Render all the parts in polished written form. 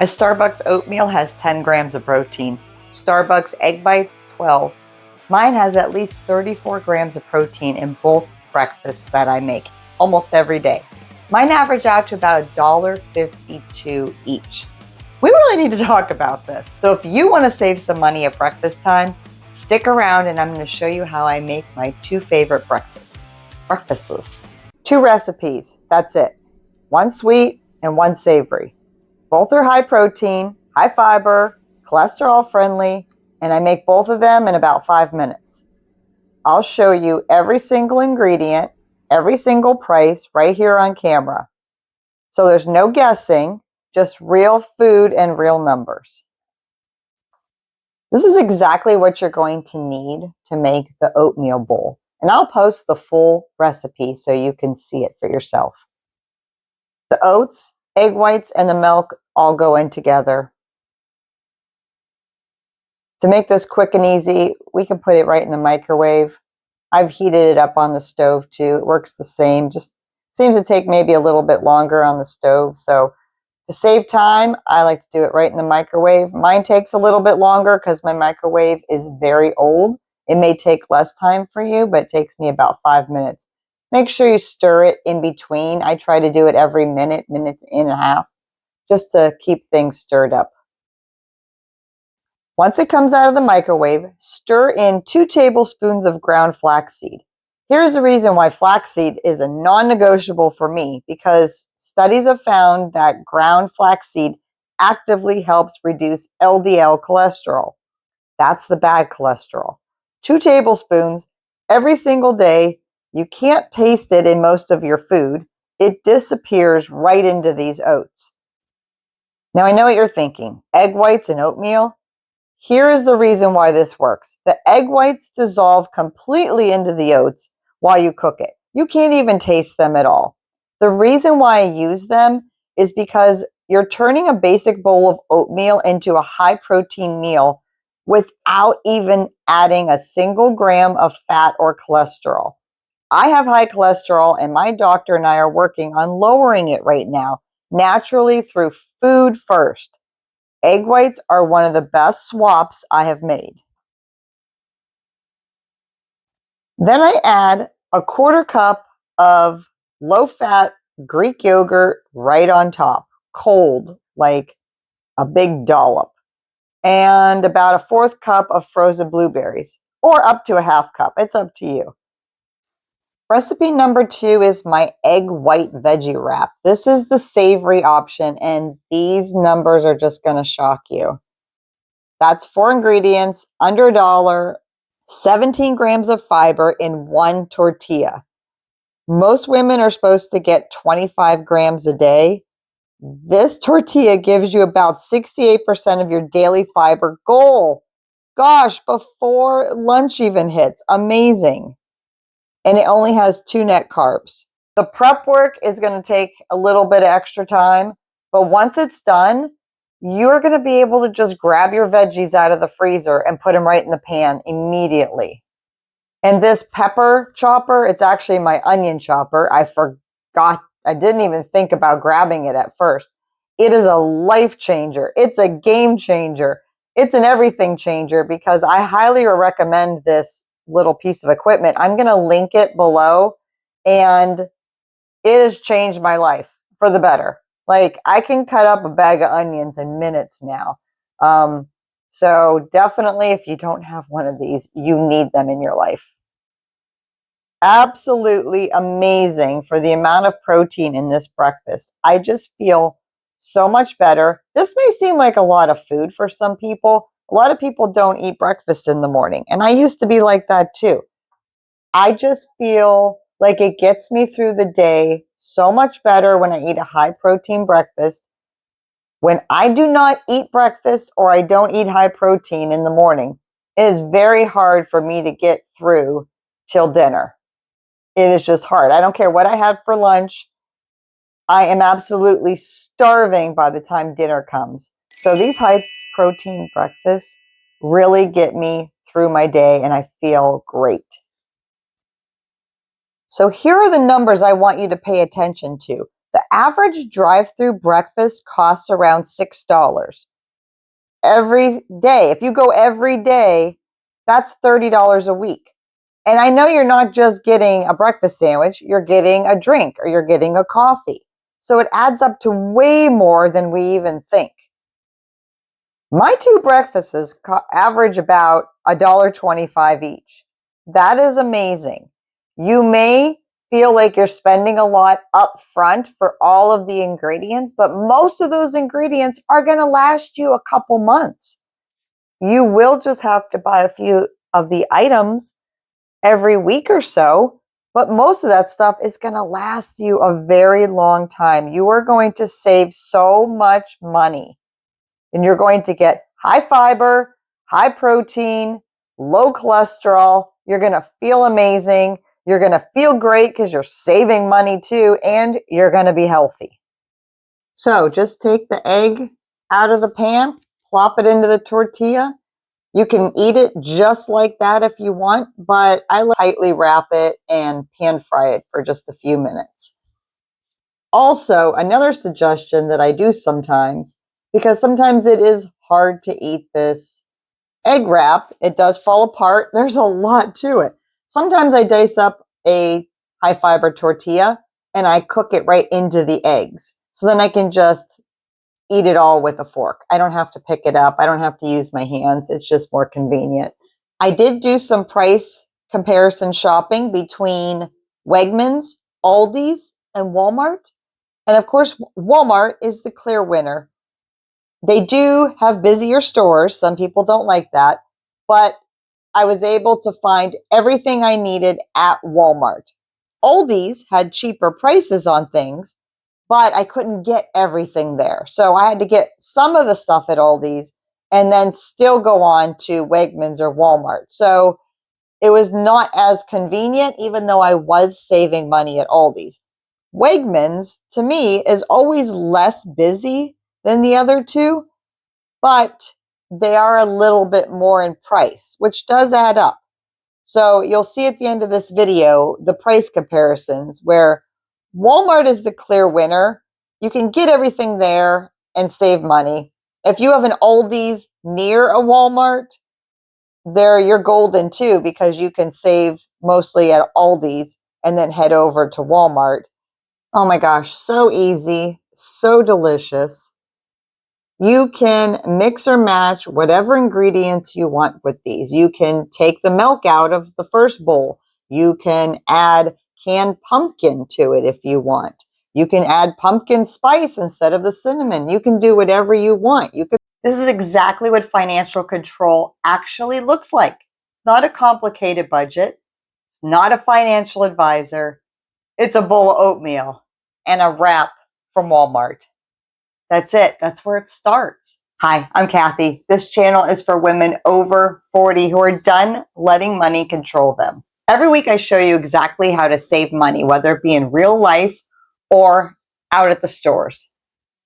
A Starbucks oatmeal has 10 grams of protein. Starbucks egg bites, 12. Mine has at least 34 grams of protein in both breakfasts that I make almost every day. Mine average out to about $1.52 each. We really need to talk about this. So if you want to save some money at breakfast time, stick around and I'm going to show you how I make my two favorite breakfasts. Two recipes, that's it. One sweet and one savory. Both are high protein, high fiber, cholesterol friendly, and I make both of them in about 5 minutes. I'll show you every single ingredient, every single price right here on camera. So there's no guessing, just real food and real numbers. This is exactly what you're going to need to make the oatmeal bowl. And I'll post the full recipe so you can see it for yourself. The oats, egg whites, and the milk all go in together. To make this quick and easy, we can put it right in the microwave. I've heated it up on the stove too. It works the same, just seems to take maybe a little bit longer on the stove. So to save time, I like to do it right in the microwave. Mine takes a little bit longer because my microwave is very old. It may take less time for you, but it takes me about 5 minutes. Make sure you stir it in between. I try to do it every minute and a half, just to keep things stirred up. Once it comes out of the microwave, stir in 2 tablespoons of ground flaxseed. Here's the reason why flaxseed is a non-negotiable for me, because studies have found that ground flaxseed actively helps reduce LDL cholesterol. That's the bad cholesterol. 2 tablespoons every single day. You can't taste it in most of your food. It disappears right into these oats. Now I know what you're thinking, egg whites and oatmeal? Here is the reason why this works. The egg whites dissolve completely into the oats while you cook it. You can't even taste them at all. The reason why I use them is because you're turning a basic bowl of oatmeal into a high protein meal without even adding a single gram of fat or cholesterol. I have high cholesterol and my doctor and I are working on lowering it right now, naturally through food first. Egg whites are one of the best swaps I have made. Then I add a 1/4 cup of low-fat Greek yogurt right on top, cold, like a big dollop, and about a 1/4 cup of frozen blueberries, or up to a 1/2 cup. It's up to you. Recipe number 2 is my egg white veggie wrap. This is the savory option, and these numbers are just going to shock you. That's 4 ingredients, under $1, 17 grams of fiber in 1 tortilla. Most women are supposed to get 25 grams a day. This tortilla gives you about 68% of your daily fiber goal. Gosh, before lunch even hits. Amazing. And it only has 2 net carbs. The prep work is going to take a little bit of extra time, but once it's done, you're going to be able to just grab your veggies out of the freezer and put them right in the pan immediately. And this pepper chopper, it's actually my onion chopper. I forgot, I didn't even think about grabbing it at first. It is a life changer. It's a game changer. It's an everything changer because I highly recommend this little piece of equipment. I'm going to link it below, and it has changed my life for the better. Like, I can cut up a bag of onions in minutes now. So definitely, if you don't have one of these, you need them in your life. Absolutely amazing for the amount of protein in this breakfast. I just feel so much better. This may seem like a lot of food for some people. A lot of people don't eat breakfast in the morning, and I used to be like that too. I just feel like it gets me through the day so much better when I eat a high protein breakfast. When I do not eat breakfast or I don't eat high protein in the morning, it is very hard for me to get through till dinner. It is just hard. I don't care what I had for lunch. I am absolutely starving by the time dinner comes. So these high protein breakfasts really get me through my day and I feel great. So here are the numbers I want you to pay attention to. The average drive-through breakfast costs around $6 every day. If you go every day, that's $30 a week. And I know you're not just getting a breakfast sandwich, you're getting a drink or you're getting a coffee. So it adds up to way more than we even think. My two breakfasts average about $1.25 each. That is amazing. You may feel like you're spending a lot up front for all of the ingredients, but most of those ingredients are going to last you a couple months. You will just have to buy a few of the items every week or so, but most of that stuff is going to last you a very long time. You are going to save so much money, and you're going to get high fiber, high protein, low cholesterol. You're going to feel amazing. You're going to feel great because you're saving money too, and you're going to be healthy. So just take the egg out of the pan, plop it into the tortilla. You can eat it just like that if you want, but I lightly wrap it and pan fry it for just a few minutes. Also, another suggestion that I do sometimes, because sometimes it is hard to eat this egg wrap, it does fall apart. There's a lot to it. Sometimes I dice up a high fiber tortilla and I cook it right into the eggs. So then I can just eat it all with a fork. I don't have to pick it up. I don't have to use my hands. It's just more convenient. I did do some price comparison shopping between Wegmans, Aldi's, and Walmart. And of course, Walmart is the clear winner. They do have busier stores. Some people don't like that, but I was able to find everything I needed at Walmart. Aldi's had cheaper prices on things, but I couldn't get everything there. So I had to get some of the stuff at Aldi's and then still go on to Wegmans or Walmart. So it was not as convenient, even though I was saving money at Aldi's. Wegmans, to me, is always less busy than the other two, but they are a little bit more in price, which does add up. So you'll see at the end of this video the price comparisons where Walmart is the clear winner. You can get everything there and save money. If you have an Aldi's near a Walmart, you're golden too, because you can save mostly at Aldi's and then head over to Walmart. Oh my gosh, so easy, so delicious. You can mix or match whatever ingredients you want with these. You can take the milk out of the first bowl. You can add canned pumpkin to it if you want. You can add pumpkin spice instead of the cinnamon. You can do whatever you want. This is exactly what financial control actually looks like. It's not a complicated budget. It's not a financial advisor. It's a bowl of oatmeal and a wrap from Walmart. That's it. That's where it starts. Hi, I'm Kathy. This channel is for women over 40 who are done letting money control them. Every week I show you exactly how to save money, whether it be in real life or out at the stores.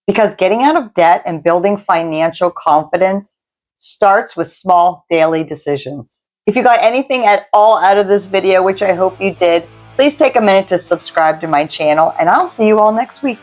Because getting out of debt and building financial confidence starts with small daily decisions. If you got anything at all out of this video, which I hope you did, please take a minute to subscribe to my channel, and I'll see you all next week.